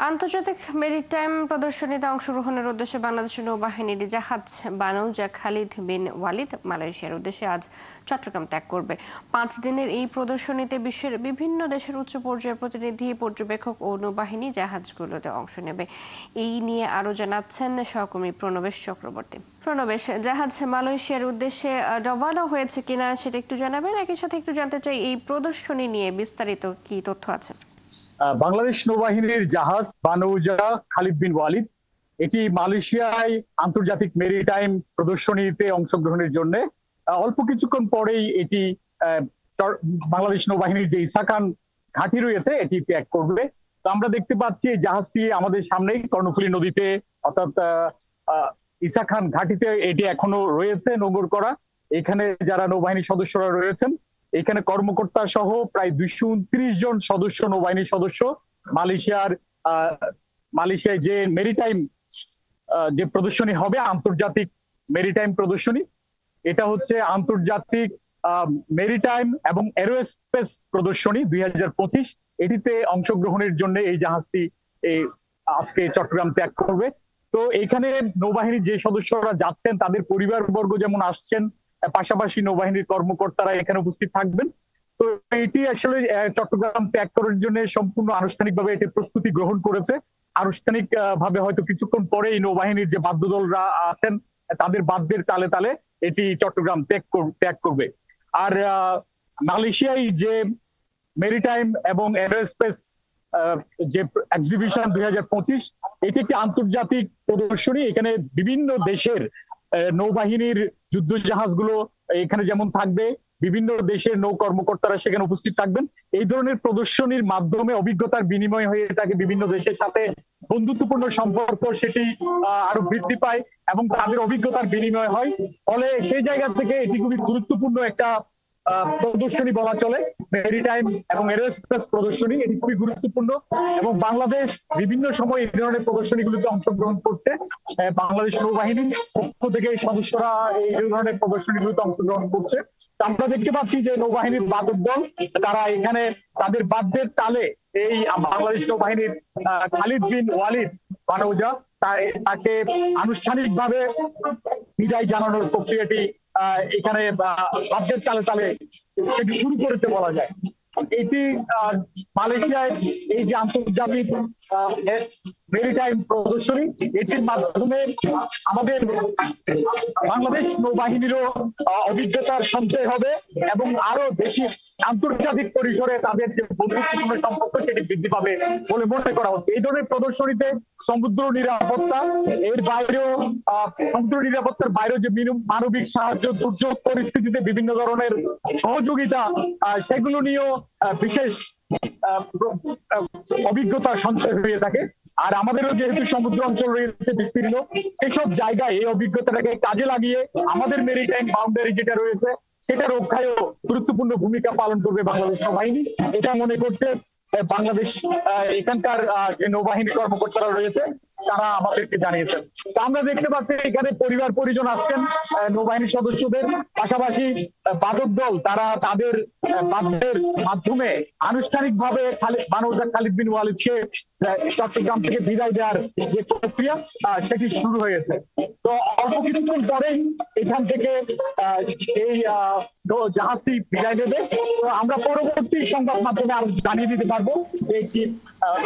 আন্তর্জাতিক মেরিটাইম প্রদর্শনীতে অংশগ্রহণের উদ্দেশ্যে বাংলাদেশের নৌবাহিনীর জাহাজ বানৌজা খালিদ বিন ওয়ালিদ মালয়েশিয়ার উদ্দেশ্যে আজ চট্টগ্রাম ত্যাগ করবে। 5 দিনের এই প্রদর্শনীতে বিশ্বের বিভিন্ন দেশের উচ্চ পর্যায়ের প্রতিনিধি, পর্যবেক্ষক ও নৌবাহিনী জাহাজগুলোতে অংশ নেবে। এই নিয়ে আরো জানাচ্ছেন সহকর্মী প্রণবেশ চক্রবর্তী। প্রণবেশ, জাহাজ মালয়েশিয়ার উদ্দেশ্যে রওনা হয়েছে কিনা সেটা একটু জানাবেন। একই সাথে একটু জানতে চাই এই প্রদর্শনী নিয়ে বিস্তারিত কি তথ্য আছে। বাংলাদেশ নৌবাহিনীর জাহাজ বানৌজা খালিদ বিন ওয়ালিদ এটি মালয়েশিয়ায় আন্তর্জাতিক মেরিটাইম প্রদর্শনীতে অংশগ্রহণের জন্য অল্প কিছুক্ষণ পরেই এটি বাংলাদেশ নৌবাহিনীর যে ইসাখান ঘাঁটি রয়েছে এটি ত্যাগ করবে। তো আমরা দেখতে পাচ্ছি এই জাহাজটি আমাদের সামনেই কর্ণফুলী নদীতে অর্থাৎ ইসাখান ঘাঁটিতে এটি এখনো রয়েছে নোঙর করা। এখানে যারা নৌবাহিনীর সদস্যরা রয়েছেন, এখানে কর্মকর্তা সহ প্রায় 229 জন সদস্য, নৌবাহিনীর সদস্য মালয়েশিয়ায় যে মেরিটাইম যে প্রদর্শনী হবে, আন্তর্জাতিক মেরিটাইম প্রদর্শনী, এটা হচ্ছে আন্তর্জাতিক মেরিটাইম এবং এরোস্পেস প্রদর্শনী 2025। এটিতে অংশগ্রহণের জন্য এই জাহাজটি আজকে চট্টগ্রাম ত্যাগ করবে। তো এখানে নৌবাহিনীর যে সদস্যরা যাচ্ছেন তাদের পরিবারবর্গ যেমন আসছেন, পাশাপাশি নৌবাহিনীর কর্মকর্তারা এখানে উপস্থিত থাকবেন। তো এটি আসলে চট্টগ্রাম ত্যাগ করার জন্য সম্পূর্ণ আনুষ্ঠানিকভাবে এটি প্রস্তুতি গ্রহণ করেছে। আনুষ্ঠানিক ভাবে হয়তো কিছুক্ষণ পরেই নৌবাহিনীর যে বাদ্যদলরা আছেন তাদের বাদ্যের তালে তালে এটি চট্টগ্রাম ত্যাগ করবে। আর মালয়েশিয়ায় যে মেরিটাইম এবং এরোস্পেস যে এক্সিবিশন 2025, এটি একটি আন্তর্জাতিক প্রদর্শনী। এখানে বিভিন্ন দেশের নৌবাহিনীর যুদ্ধ জাহাজগুলো এখানে যেমন থাকবে, বিভিন্ন দেশের নৌ কর্মকর্তারা সেখানে উপস্থিত থাকবেন। এই ধরনের প্রদর্শনীর মাধ্যমে অভিজ্ঞতার বিনিময় হয়ে থাকে, বিভিন্ন দেশের সাথে বন্ধুত্বপূর্ণ সম্পর্ক সেটি আরো বৃদ্ধি পায় এবং তাদের অভিজ্ঞতার বিনিময় হয়। ফলে সেই জায়গা থেকে এটি খুবই গুরুত্বপূর্ণ একটা প্রদর্শনী বলা চলে। মেরিটাইম এবং এরোস্পেস প্রদর্শনী এটি খুবই গুরুত্বপূর্ণ এবং বাংলাদেশ বিভিন্ন সময় এই ধরনের প্রদর্শনীগুলিতে অংশগ্রহণ করছে। বাংলাদেশ নৌবাহিনীর পক্ষ থেকে সদস্যরা এই ধরনের প্রদর্শনীগুলিতে অংশগ্রহণ করছে। আমরা দেখতে পাচ্ছি যে নৌবাহিনীর বাদক দল তারা এখানে তাদের বাদ্যের তালে এই বাংলাদেশ নৌবাহিনীর খালিদ বিন ওয়ালিদ বানৌজা তাকে আনুষ্ঠানিকভাবে বিদায় জানানোর প্রক্রিয়াটি এখানে বাদ্যের তালে তালে সেটি শুরু করতে বলা যায়। এটি মালয়েশিয়ায় এই যে আন্তর্জাতিক মেরিটাইম প্রদর্শনী, এটির মাধ্যমে আমাদের বাংলাদেশ নৌবাহিনীরও অভিজ্ঞতার সঞ্চয় হবে এবং আরো বেশি আন্তর্জাতিক পরিসরে তাদের যে বন্ধুত্বপূর্ণ সম্পর্ক সেটি বৃদ্ধি পাবে বলে মনে করা হচ্ছে। এই ধরনের প্রদর্শনীতে সমুদ্র নিরাপত্তা, এর বাইরেও সমুদ্র নিরাপত্তার বাইরেও যে মানবিক সাহায্য, দুর্যোগ পরিস্থিতিতে বিভিন্ন ধরনের সহযোগিতা, সেগুলো নিয়েও বিশেষ অভিজ্ঞতা সঞ্চয় হয়ে থাকে। আর আমাদেরও যেহেতু সমুদ্র অঞ্চল রয়েছে বিস্তীর্ণ, সেসব জায়গায় এই অভিজ্ঞতাটাকে কাজে লাগিয়ে আমাদের মেরিটাইম বাউন্ডারি যেটা রয়েছে সেটা রক্ষায়ও গুরুত্বপূর্ণ ভূমিকা পালন করবে বাংলাদেশ নৌবাহিনী, এটা মনে করছে বাংলাদেশ এখানকার যে নৌবাহিনী কর্মকর্তারা রয়েছে তারা আমাদেরকে জানিয়েছেন। তো আমরা দেখতে পাচ্ছি এখানে পরিবার পরিজন আসছেন নৌবাহিনীর সদস্যদের, পাশাপাশি বাদক দল তারা তাদের বাদ্যের মাধ্যমে আনুষ্ঠানিকভাবে বানৌজা খালিদ বিন ওয়ালিদকে চট্টগ্রাম থেকে বিদায় দেওয়ার যে প্রক্রিয়া সেটি শুরু হয়েছে। তো অল্প কিছুক্ষণ পরেই এখান থেকে এই জাহাজটি বিদায় নেবে। তো আমরা পরবর্তী সংবাদ মাধ্যমে জানিয়ে দিতে পারবো একটি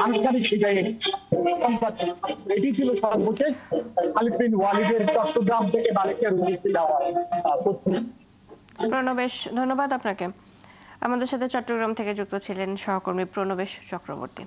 আনুষ্ঠানিক বিদায় সংবাদ। এটি ছিল সর্বশেষ খালিদ বিন ওয়ালিদের চট্টগ্রাম থেকে মালয়েশিয়ার উদ্দেশ্যে যাওয়া। প্রণবেশ, ধন্যবাদ আপনাকে। আমাদের সাথে চট্টগ্রাম থেকে যুক্ত ছিলেন সহকর্মী প্রণবেশ চক্রবর্তী।